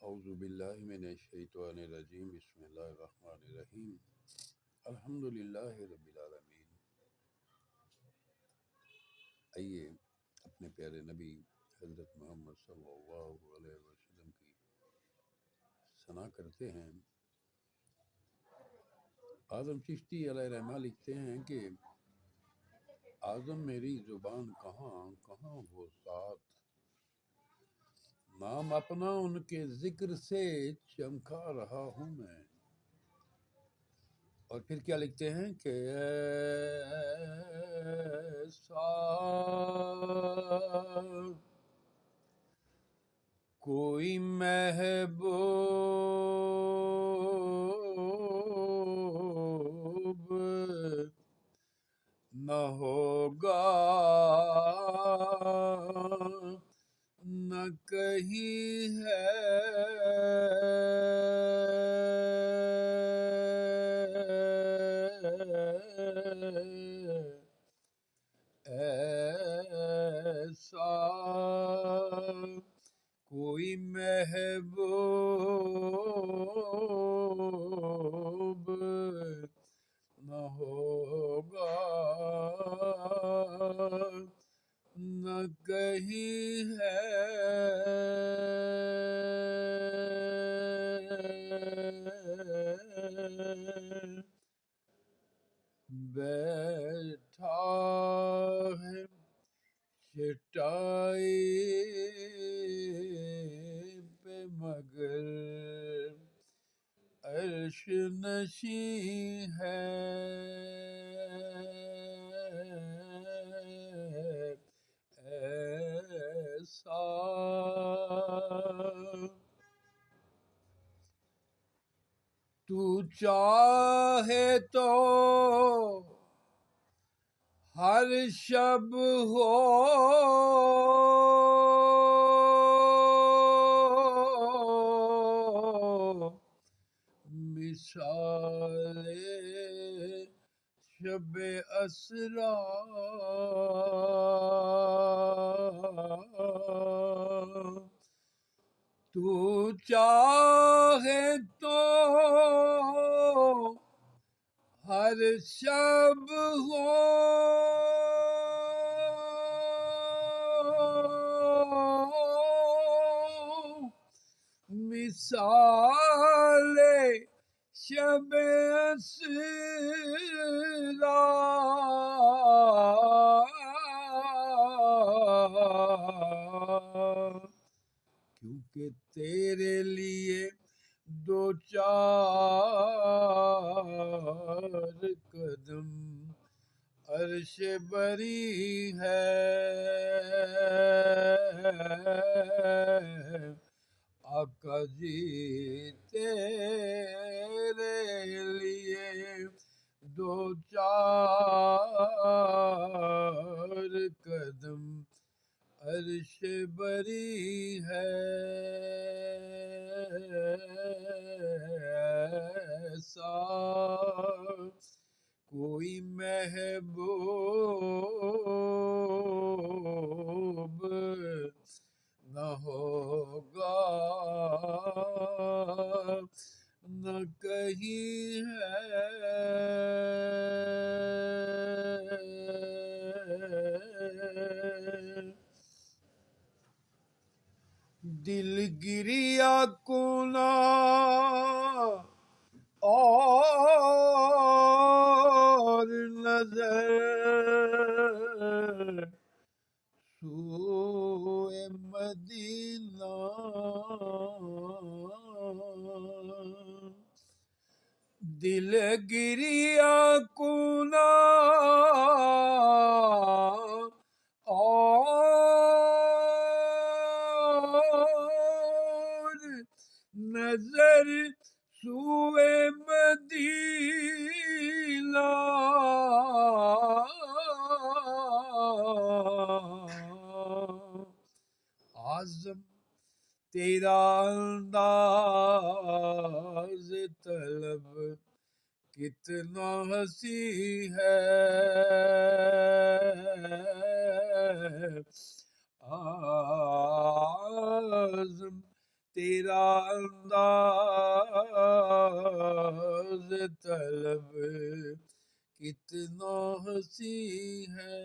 اعوذ باللہ من الشیطان الرجیم بسم اللہ الرحمن الرحیم الحمدللہ رب العالمین۔ آئیے اپنے پیارے نبی حضرت محمد صلی اللہ علیہ وسلم کی ثنا کرتے ہیں۔ اعظم چشتی علیہ رحمہ لکھتے ہیں کہ اعظم میری زبان کہاں کہاں وہ ساتھ، نام اپنا ان کے ذکر سے چمکا رہا ہوں میں۔ اور پھر کیا لکھتے ہیں کہ ایسا کوئی محبوب نہ ہوگا نہ کہیں ہے، ایسا کوئی محبوب نہ ہوگا نہ کہیں ہے، بیٹھا ہے چٹائی پہ مگر عرش نشین ہے، ایسا تو چاہے تو ہر شب ہو مثال شب اسرا، تو چاہے تو ہر شب ہو مثال شب اسرا، کیونکہ تیرے لیے دو چار قدم عرش بری ہے، آقا جی تیرے لیے دو چار قدم عرش بری ہے، ایسا کوئی محبوب نہ ہوگا نہ کہیں ہے، دل گریا کونا اور نظر سوئے مدینہ، دل گریا کونا اور نظر سوئے مدینہ، اعظم تیرا انداز طلب کتنا حسی ہے، اعظم تیرا انداز طلب کتنا حسین ہے،